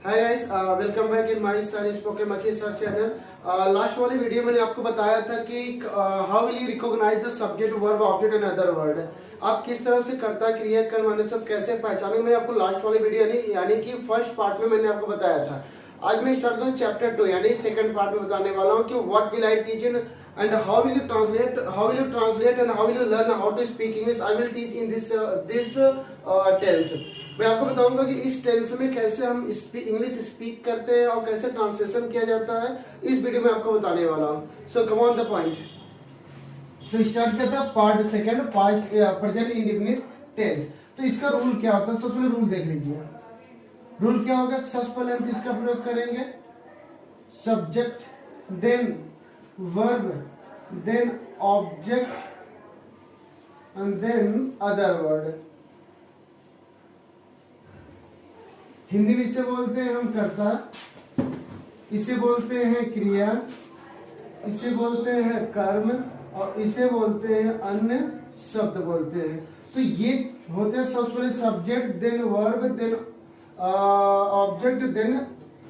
Hi guys, welcome back in my spoken मची sir channel. Last वाली video मैंने आपको बताया था कि how will you recognise the subject verb object and other word. आप किस तरह से कर्ता क्रिया कर्म अन्य सब कैसे पहचाने, मैं आपको लास्ट वाली वीडियो यानी कि फर्स्ट पार्ट में मैंने आपको बताया था। आज मैं स्टार्ट करूँ चैप्टर 2 यानी सेकंड पार्ट में बताने वाला हूँ कि what will I teach in and how will you translate and how will you learn how to speak English. I will teach in this tense. मैं आपको बताऊंगा कि इस टेंस में कैसे हम इंग्लिश स्पीक करते हैं और कैसे ट्रांसलेशन किया जाता है, इस वीडियो में आपको बताने वाला हूँ। So come on the point. So start करता है part second, past present indefinite tense. तो इसका रूल क्या होता है, सबसे पहले रूल देख लीजिए। रूल क्या होगा, सबसे पहले हम किसका प्रयोग करेंगे, subject then verb then object and then other word। Hindi में इसे बोलते हैं हम कर्ता, इसे बोलते हैं क्रिया, इसे बोलते हैं कर्म और इसे बोलते हैं अन्य शब्द बोलते हैं। तो ये होते हैं सबसे पहले subject then verb then object then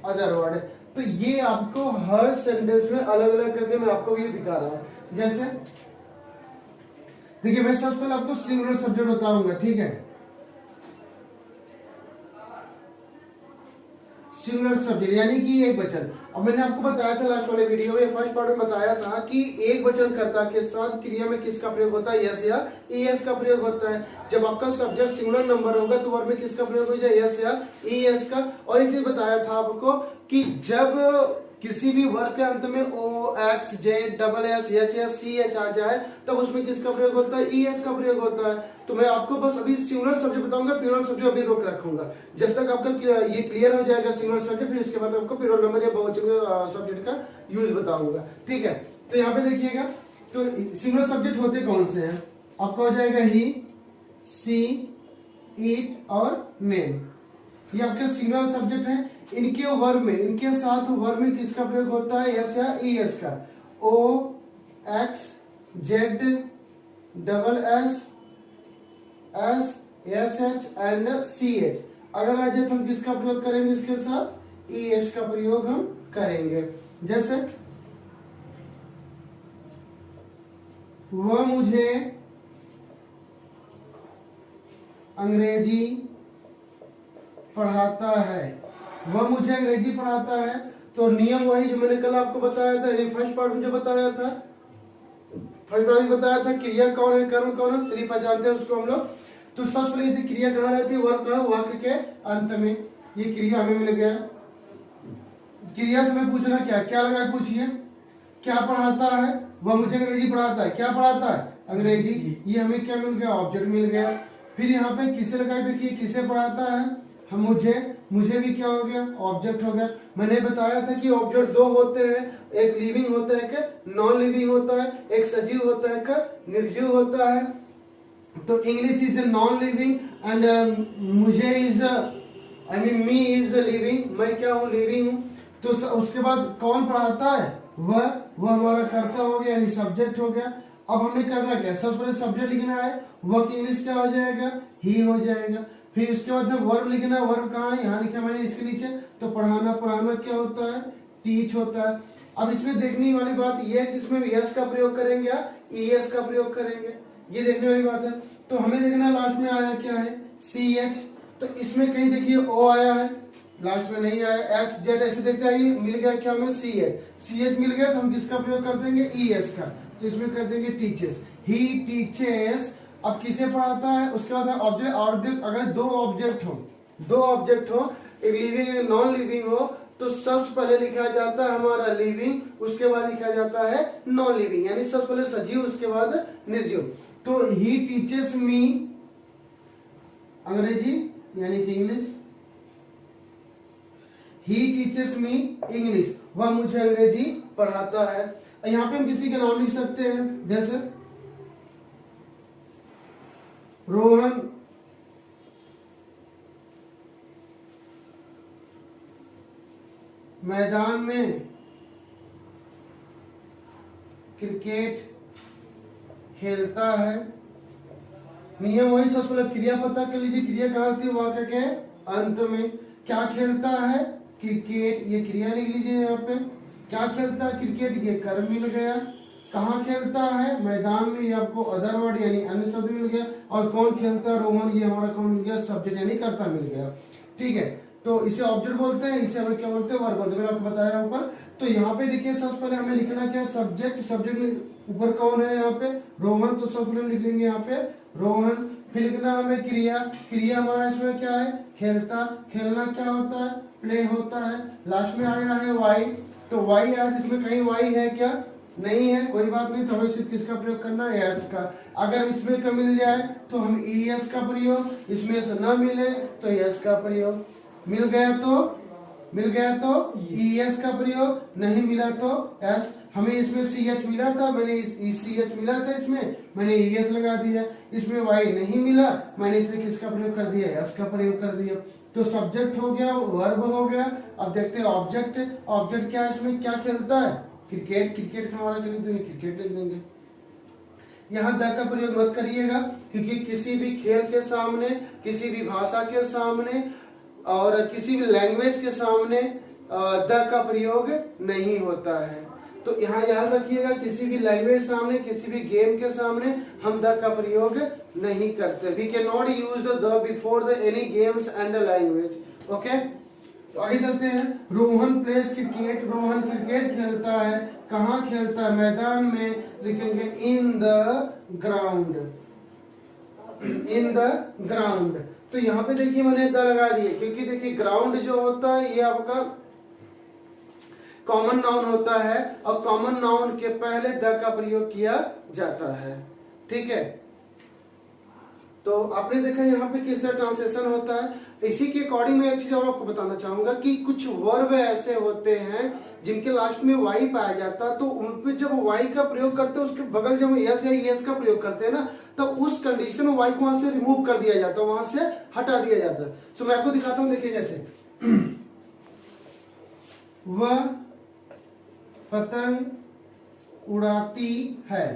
other word. तो ये आपको हर सेंटेंस में अलग अलग करके मैं आपको भी दिखा रहा हूं। जैसे देखिए, मैं सबसे पहले आपको सिंगुलर सब्जेक्ट बताऊंगा, ठीक है। सिंगुलर सब्जेक्ट यानी कि एक वचन। अब मैंने आपको बताया था लास्ट वाले वीडियो में, फर्स्ट पार्ट में बताया था कि एक वचन कर्ता के साथ क्रिया में किसका प्रयोग होता है, यस या ईएस का प्रयोग होता है। जब आपका सब्जेक्ट सिंगुलर नंबर होगा तो वर्ब में किसका प्रयोग हो जाए, यस या ईएस का। और एक चीज बताया था आपको कि जब किसी भी वर्ब के अंत में O X Z double S H S C H आ जाए तब उसमें किसका प्रयोग होता है, ईएस का प्रयोग होता है। तो मैं आपको बस अभी सिंगुलर सब्जेक्ट बताऊंगा, प्लूरल सब्जेक्ट अभी रोक रखूंगा जब तक आपका ये क्लियर हो जाएगा सिंगुलर सब्जेक्ट, फिर उसके बाद आपको प्लूरल नंबर या बहुवचन सब्जेक्ट का यूज बताऊंगा, ठीक है। तो यहाँ पे देखिएगा, तो सिंगुलर सब्जेक्ट होते कौन से हैं, आपका हो जाएगा ही, सी, इट और नेम। ये आपके सिंगुलर सब्जेक्ट है। इनके वर्ब में, इनके साथ वर्ब में किसका प्रयोग होता है, एस या ईएस का। O X Z double S S S H and C H. अगर आ जाए तो हम किसका प्रयोग करेंगे, इसके साथ ईएस का प्रयोग हम करेंगे। जैसे वह मुझे अंग्रेजी पढ़ाता है, वह मुझे अंग्रेजी पढ़ाता है। तो नियम वही जो मैंने कल आपको बताया था, यानी फर्स्ट पार्ट में जो बताया था, फर्स्ट पार्ट में बताया था क्रिया कौन है कर्म कौन है, चलिए पहचानते हैं उसको हम लोग। तो सबसे पहले इसे क्रिया कहाँ रहती है, वर्ब कहाँ, वाक्य के अंत में। ये क्रिया हमें मिल गया। क्रिया से मैं पूछना क्या क्या लगा, पूछिए क्या पढ़ाता है, वह मुझे अंग्रेजी पढ़ाता है। क्या पढ़ाता है, अंग्रेजी। ये हमें क्या मिल गया, ऑब्जेक्ट मिल गया। फिर यहाँ पे किसे लगाए, देखिए किसे पढ़ाता है, हम मुझे भी क्या हो गया, ऑब्जेक्ट हो गया। मैंने बताया था कि ऑब्जेक्ट दो होते हैं, एक लिविंग होता है, एक नॉन लिविंग होता है, एक सजीव होता है, एक निर्जीव होता है। तो English is non living and मुझे is I mean me is living, मैं क्या हूँ, लिविंग हूँ। तो उसके बाद कौन पढ़ाता है, वह हमारा कर्ता हो गया यानी सब्जेक्ट हो गया। अब हमें करना क्या है, सबसे पहले सब्जेक्ट लिखना है, वह इंग्लिश क्या हो जाएगा, ही हो जाएगा। फिर उसके बाद में वर्ब लिखना है, वर्ब कहाँ है, यहाँ लिखा मैंने इसके नीचे। तो पढ़ाना क्या होता है, टीच होता है। अब इसमें देखने वाली बात यह है कि इसमें यस का प्रयोग करेंगे या ईएस का प्रयोग करेंगे, ये देखने वाली बात है। तो हमें देखना लास्ट में आया क्या है, सी एच। तो इसमें कहीं देखिए ओ आया है, लास्ट में नहीं आया, एक्स जेड ऐसे देखते हैं, मिल गया क्या हमें, सी एच मिल गया। तो हम किसका प्रयोग कर देंगे, ईएस का। तो इसमें कर देंगे टीचर्स, ही टीचर्स। अब किसे पढ़ाता है, उसके बाद ऑब्जेक्ट। अगर दो ऑब्जेक्ट हो, एक लिविंग एक नॉन लिविंग हो, तो सबसे पहले लिखा जाता है हमारा लिविंग, उसके बाद लिखा जाता है नॉन लिविंग, यानी सबसे पहले सजीव उसके बाद निर्जीव। तो ही टीचर्स मी अंग्रेजी यानी कि इंग्लिश, ही टीचर्स मी इंग्लिश, वह मुझे अंग्रेजी पढ़ाता है। यहाँ पे हम किसी का नाम लिख सकते हैं, जैसे रोहन मैदान में क्रिकेट खेलता है। नियम वही, सबसे पहले क्रिया पता कर लीजिए, क्रिया कहाँ होती है, वाक्य के अंत में। क्या खेलता है, क्रिकेट, ये क्रिया लिख लीजिए यहाँ पे। क्या खेलता है क्रिकेट, ये कर्म मिल गया। कहाँ खेलता है, मैदान में, ये आपको अदर वर्ड यानी अन्य शब्द मिल गया। और कौन खेलता है, रोहन, ये हमारा कौन मिल गया, सब्जेक्ट यानी कर्ता मिल गया। ठीक है, तो इसे ऑब्जेक्ट बोलते हैं, इसे हमें क्या बोलते हैं, वर्ब बोलते हैं। मैंने आपको बताया ऊपर। तो यहाँ पे देखिए सबसे पहले हमें लिखना क्या, सब्जेक्ट। सब्जेक्ट में ऊपर कौन है यहाँ पे, रोहन, तो सबसे पहले लिख लेंगे यहाँ पे रोहन। फिर लिखना हमें क्रिया। क्रिया हमारा इसमें क्या है, खेलता। खेलना क्या होता है, प्ले होता है। लास्ट में आया है वाई, तो वाई आया, इसमें कहीं वाई है क्या, नहीं है, कोई बात नहीं। तो हमें सिर्फ किसका प्रयोग करना है, एस का। अगर इसमें का मिल जाए तो हम एस का प्रयोग, इसमें से न मिले तो एस का प्रयोग। मिल गया तो एस का प्रयोग, नहीं मिला तो एस। हमें इसमें सी एच मिला था, मैंने सी एच मिला था, इसमें मैंने एस लगा दिया। इसमें वाई नहीं मिला, मैंने इसमें किसका प्रयोग कर दिया, एस का प्रयोग कर दिया। तो सब्जेक्ट हो गया, वर्ब हो गया। अब देखते हैं ऑब्जेक्ट। ऑब्जेक्ट क्या है, इसमें क्या खेलता है, क्रिकेट। क्रिकेट का हमारा लिख देंगे, क्रिकेट लिख देंगे। यहाँ द का प्रयोग मत करिएगा, क्योंकि किसी भी खेल के सामने, किसी भी भाषा के सामने और किसी भी लैंग्वेज के सामने द का प्रयोग नहीं होता है। तो यहाँ याद रखिएगा, किसी भी लैंग्वेज सामने, किसी भी गेम के सामने हम द का प्रयोग नहीं करते। We can not use the before the any games and language. Okay, तो आगे चलते हैं। Rohan plays cricket. Rohan cricket खेलता है। कहाँ खेलता है, मैदान में। लिखेंगे in the ground, in the ground. तो यहाँ पे देखिए मैंने द लगा दिए, क्योंकि देखिए ग्राउंड जो होता है ये आपका कॉमन नाउन होता है, और कॉमन नाउन के पहले द का प्रयोग किया जाता है। ठीक है, तो आपने देखा यहाँ पे किस तरह ट्रांसलेशन होता है। इसी के अकॉर्डिंग मैं एक चीज और आपको बताना चाहूंगा कि कुछ वर्ब ऐसे होते हैं जिनके लास्ट में वाई पाया जाता है, तो उनपे जब वाई का प्रयोग करते हैं, उसके बगल जब यस या यस का प्रयोग करते हैं ना, तब उस कंडीशन में वाई को वहां से रिमूव कर दिया जाता है, वहां से हटा दिया जाता है। सो मैं आपको दिखाता हूँ, देखिए जैसे वह पतंग उड़ाती है।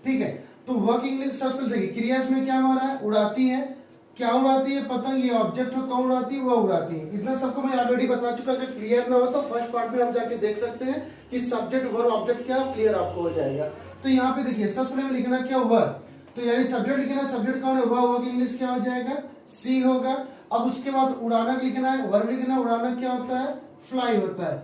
ठीक है, तो वह की इंग्लिश सर्च कर देखिए, क्रिया इसमें क्या हो रहा है, उड़ाती है। क्या उड़ाती है, पतंग, ये ऑब्जेक्ट हो, कौन उड़ाती है, वह उड़ाती है। इतना सबको मैं ऑलरेडी बता चुका। अगर क्लियर ना हो तो फर्स्ट पार्ट में आप जाके देख सकते हैं कि सब्जेक्ट वर्ब ऑब्जेक्ट क्या, क्लियर आपको हो जाएगा। तो यहाँ पे देखिए सबसे पहले लिखना क्या, वह, तो यानी सब्जेक्ट लिखना, सब्जेक्ट कौन है, वह की इंग्लिश क्या हो जाएगा, सी होगा। अब उसके बाद उड़ाना लिखना है, वर्ब लिखना, उड़ाना क्या होता है, फ्लाई होता है।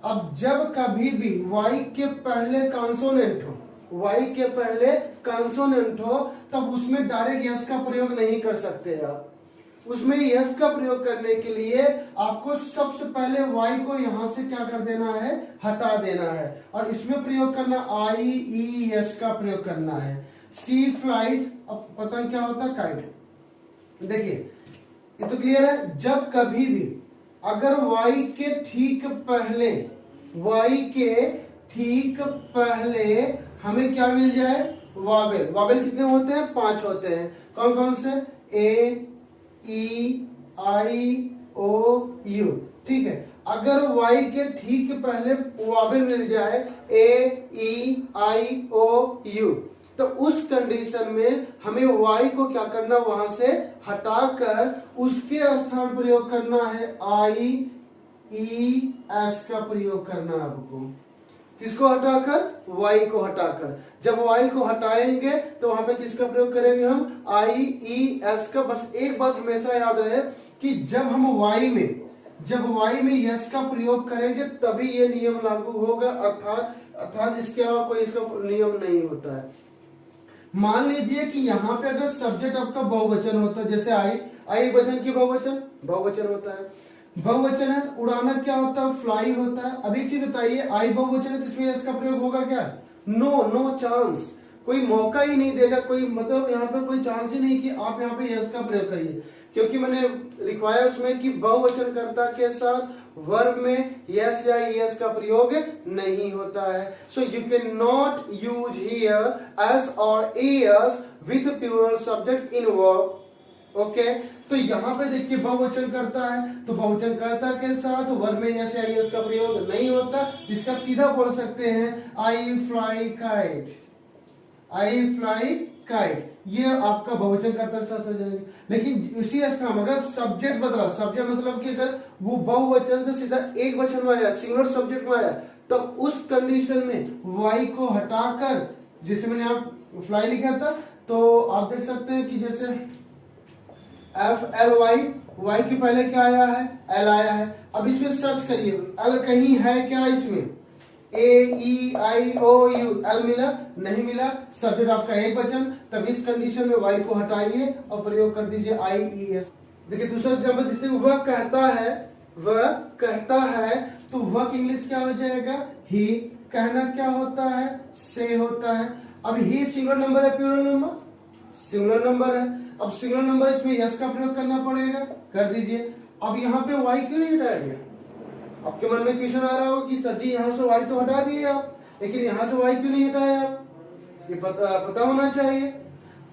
अब जब कभी भी वाई के पहले कॉन्सोनेंट हो, वाई के पहले कॉन्सोनेंट हो, तब उसमें डायरेक्ट यस का प्रयोग नहीं कर सकते आप। उसमें यस का प्रयोग करने के लिए आपको सबसे पहले वाई को यहां से क्या कर देना है, हटा देना है, और इसमें प्रयोग करना आई ई एस का प्रयोग करना है। सी फ्लाइज, अब पतंग क्या होता है, काइट। देखिए ये तो क्लियर है। जब कभी भी अगर वाई के ठीक पहले, वाई के ठीक पहले हमें क्या मिल जाए, वावेल। वावेल कितने होते हैं, 5 होते हैं। कौन कौन से, ए ई आई ओ यू। ठीक है, अगर वाई के ठीक पहले वावेल मिल जाए, ए ई आई ओ यू, तो उस कंडीशन में हमें वाई को क्या करना, वहां से हटाकर उसके स्थान प्रयोग करना है आई ई एस का प्रयोग करना। आपको किसको हटाकर, वाई को हटाकर। जब वाई को हटाएंगे तो वहां पे किसका प्रयोग करेंगे हम, आई ई एस का। बस एक बात हमेशा याद रहे कि जब हम वाई में यस का प्रयोग करेंगे तभी ये नियम लागू होगा, अर्थात इसके अलावा कोई इसका नियम नहीं होता है। मान लीजिए कि यहाँ पे अगर सब्जेक्ट आपका बहुवचन होता है, जैसे आई वचन की बहुवचन होता है। बहुवचन है, उड़ाना क्या होता है, फ्लाई होता है। अभी एक चीज बताइए, आई बहुवचन है तो इसमें इसका प्रयोग होगा क्या, नो चांस, कोई मौका ही नहीं देगा, कोई मतलब यहाँ पे कोई चांस ही नहीं कि आप यहाँ पे यस का प्रयोग करिए, क्योंकि मैंने लिखवाया उसमें कि बहुवचन कर्ता के साथ वर्ब में यस या यस का प्रयोग नहीं होता है। So you can not use here S और S with plural subject in verb. Okay, तो यहाँ पे देखिए बहुवचन करता है, तो बहुवचन कर्ता के साथ वर्ब में यस या यस का प्रयोग नहीं होता। इसका सीधा बोल सकते हैं आई फ्लाई काइट, आई फ्लाई काइट, ये आपका बहुवचन कर्ता के साथ हो जाएगा। लेकिन इसी स्थान में अगर सब्जेक्ट बदला, सब्जेक्ट मतलब कि अगर वो बहुवचन से सीधा एक वचन में आया, सिंगुलर सब्जेक्ट में आया, तब उस कंडीशन में वाई को हटाकर, जैसे मैंने यहाँ फ्लाई लिखा था, तो आप देख सकते हैं कि जैसे एफ एल वाई, वाई के पहले क्या आया है, एल आया है। अब इसमें सर्च करिए एल कहीं है क्या, इसमें ए ई आई ओ यू, एल मिला नहीं मिला, सब्जेक्ट आपका एक वचन, तब इस कंडीशन में वाई को हटाइए और प्रयोग कर दीजिए आई ई एस। देखिए दूसरा एग्जाम्पल, जिससे वह कहता है, वह कहता है, तो वह इंग्लिश क्या हो जाएगा, ही। कहना क्या होता है, से होता है। अब ही सिंगुलर नंबर है, प्लूरल नंबर, सिंगुलर नंबर है। अब सिंगुलर नंबर इसमें यस का प्रयोग करना पड़ेगा, कर दीजिए। अब यहाँ पे वाई क्यों नहीं हटाया गया? आपके मन में क्वेश्चन आ रहा हो कि सर जी यहाँ से वाई तो हटा दिए आप, लेकिन यहाँ से वाई क्यों नहीं हटाया आप? ये पता होना चाहिए।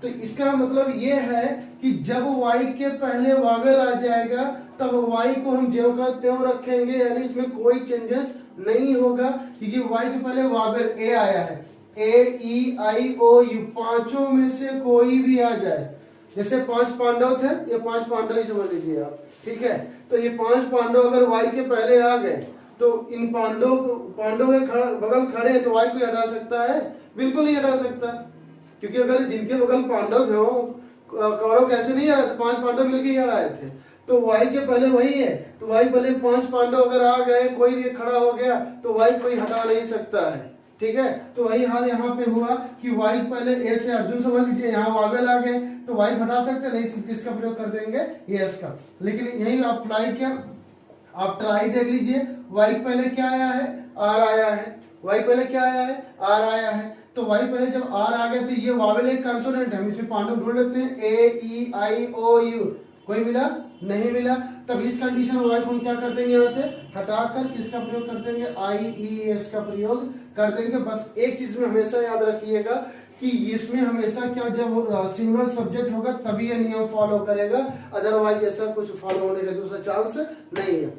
तो इसका मतलब ये है कि जब वाई के पहले वावेल आ जाएगा, तब वाई को हम ज्यों का त्यों रखेंगे, यानी इसमें कोई चेंजेस नहीं होगा, क्योंकि वाई के पहले वावेल ए आया है। ए ई आई ओ यू, पांचों में से कोई भी आ जाए, जैसे 5 पांडव थे, ये 5 पांडव ही समझ लीजिए आप, ठीक है। तो ये 5 पांडव अगर वाई के पहले आ गए, तो इन पांडव के बगल खड़े हैं, तो वाई को हटा सकता है? बिल्कुल नहीं हटा सकता, क्योंकि अगर जिनके बगल पांडव थे, कौरव कैसे नहीं आ रहे थे, 5 पांडव मिलकर ही आ रहे थे, तो वाई के पहले वही है। तो वाई पहले 5 पांडव अगर आ गए, कोई भी खड़ा हो गया, तो वाई कोई हटा नहीं सकता है, ठीक है। तो वही हाल यहाँ पे हुआ कि वाई पहले ए से अर्जुन समझ लीजिए, यहाँ वावेल आ गए, तो वाई हटा सकते नहीं, सिर्फ किसका प्रयोग कर देंगे, यस का। लेकिन यही आप अप्लाई क्या, आप ट्राई देख लीजिए, वाई पहले क्या आया है, आर आया है। वाई पहले क्या आया है, आर आया है। तो वाई पहले जब आर आ गया, तो ये वावेल एक कंसोनेंट है, हम इसमें पांडव ढूंढ लेते हैं, ए ई आई ओ यू, कोई मिला नहीं मिला, तब इस कंडीशन में वाई को हम क्या कर देंगे, यहाँ से हटाकर किसका प्रयोग कर देंगे, आई ई एस का प्रयोग कर देंगे। बस एक चीज में हमेशा याद रखिएगा कि इसमें हमेशा क्या, जब सिंगुलर सब्जेक्ट होगा तभी ये नियम फॉलो करेगा, अदरवाइज ऐसा कुछ फॉलो होने का दूसरा चांस नहीं है।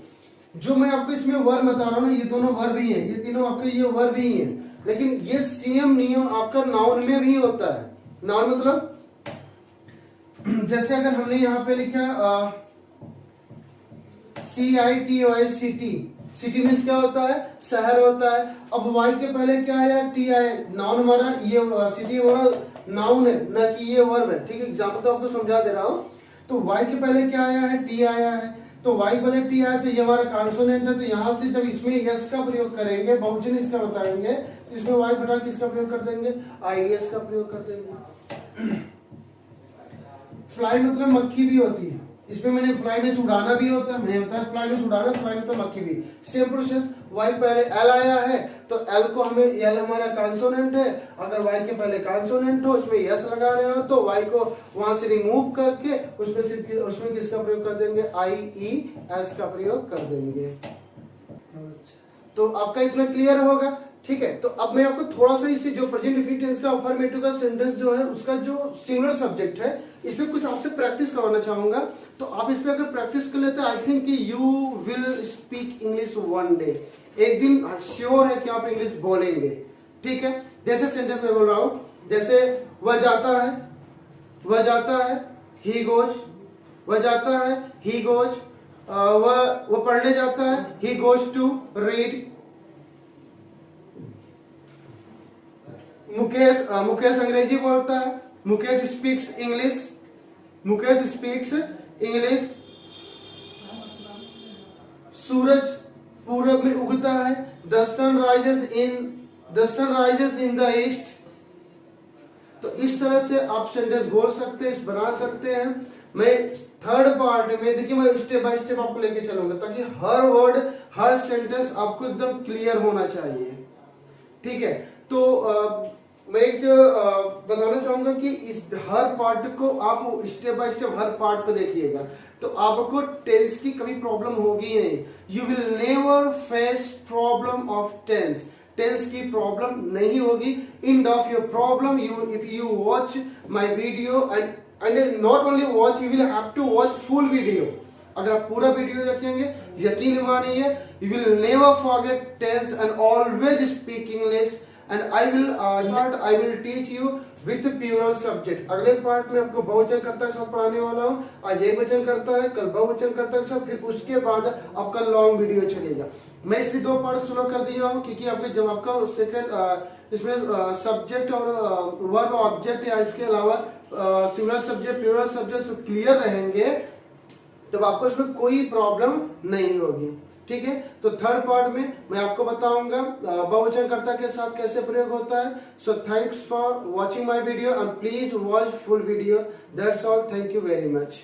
जो मैं आपको इसमें वर्ब बता रहा हूँ ना, ये दोनों वर्ब ही है, ये तीनों आपके ये वर्ब ही है, लेकिन ये सेम नियम आपका नाउन में भी होता है। नाउन मतलब जैसे अगर हमने यहाँ पे लिखा CITY, सिटी, सिटी मीन्स क्या होता है, शहर होता है। अब वाई के पहले क्या आया, टी आया, नाउन हमारा, ये सिटी हमारा नाउन है, ना कि ये वर्ब है, ठीक है। एग्जाम्पल तो आपको समझा दे रहा हूँ। तो वाई के पहले क्या आया है, टी आया है, तो वाई पहले टी आया, तो ये हमारा कॉन्सोनेंट है। तो यहाँ से जब इसमें यस का प्रयोग करेंगे, बहुवचन इसका बताएंगे, तो इसमें वाई हटा किसका प्रयोग कर देंगे, IES का प्रयोग कर देंगे। फ्लाई मतलब मक्खी भी होती है, इसमें मैंने फ्लाई में उड़ाना भी होता है, मैंने बताया फ्लाई में उड़ाना, फ्लाई में तो मक्खी भी। सेम प्रोसेस, वाई पहले एल आया है, तो एल को हमें, एल हमारा कॉन्सोनेंट है, अगर वाई के पहले कॉन्सोनेंट हो, उसमें यस लगा रहे हो, तो वाई को वहां से रिमूव करके उसमें किसका प्रयोग कर देंगे, IES का प्रयोग कर देंगे। तो आपका इतना क्लियर होगा, ठीक है। तो अब मैं आपको थोड़ा सा इसे जो प्रेजेंट इंडेफिनिट टेंस का अफर्मेटिव का सेंटेंस जो है, उसका जो सिंगुलर सब्जेक्ट है, इसमें कुछ आपसे प्रैक्टिस करवाना चाहूंगा। तो आप इस पे अगर प्रैक्टिस कर लेते हैं, I think you will speak English one day, एक दिन श्योर है कि आप इंग्लिश बोलेंगे, ठीक है। जैसे सेंटेंस में बोल रहा हूं, जैसे वह जाता है, वह जाता है, ही गोज, वह जाता है, ही गोज, वह पढ़ने जाता है, he goes to read. Mukesh अंग्रेजी बोलता है, Mukesh speaks English, Mukesh speaks English. सूरज पूरब में उगता है, the sun rises in the east. तो इस तरह से आप सेंटेंस बोल सकते हैं, बना सकते हैं। मैं थर्ड पार्ट में, देखिए मैं स्टेप बाय स्टेप आपको लेके चलूंगा, ताकि हर वर्ड, हर सेंटेंस आपको एकदम क्लियर होना चाहिए, ठीक है। तो मैं एक बताना चाहूंगा कि इस हर पार्ट को आप step by step her part को देखिएगा, तो आपको टेंस की कभी प्रॉब्लम होगी नहीं। You will never face problem of tense, tense की प्रॉब्लम नहीं होगी। End of your problem, if you watch my video and not only watch, you will have to watch full video. अगर आप पूरा वीडियो देखेंगे, यकीन मानिए, you will never forget tense and always speak English and I will teach you with plural subject. अगले part में आपको बहुवचन कर्ता के साथ पढ़ाने वाला हूँ। आज एकवचन कर्ता है, कल बहुवचन कर्ता के साथ, फिर उसके बाद आपका लॉन्ग वीडियो चलेगा। मैं इसलिए 2 पार्ट शुरू कर दिया हूँ क्योंकि आपके जब आपका सेकंड इसमें सब्जेक्ट और वर्ब ऑब्जेक्ट या इसके अलावा singular subject plural subject clear रहेंगे तब आपको इसमें कोई प्रॉब्लम नहीं होगी। ठीक है, तो थर्ड पार्ट में मैं आपको बताऊंगा बहुवचन कर्ता के साथ कैसे प्रयोग होता है। So thanks for watching my video and please watch full video. That's all, thank you very much.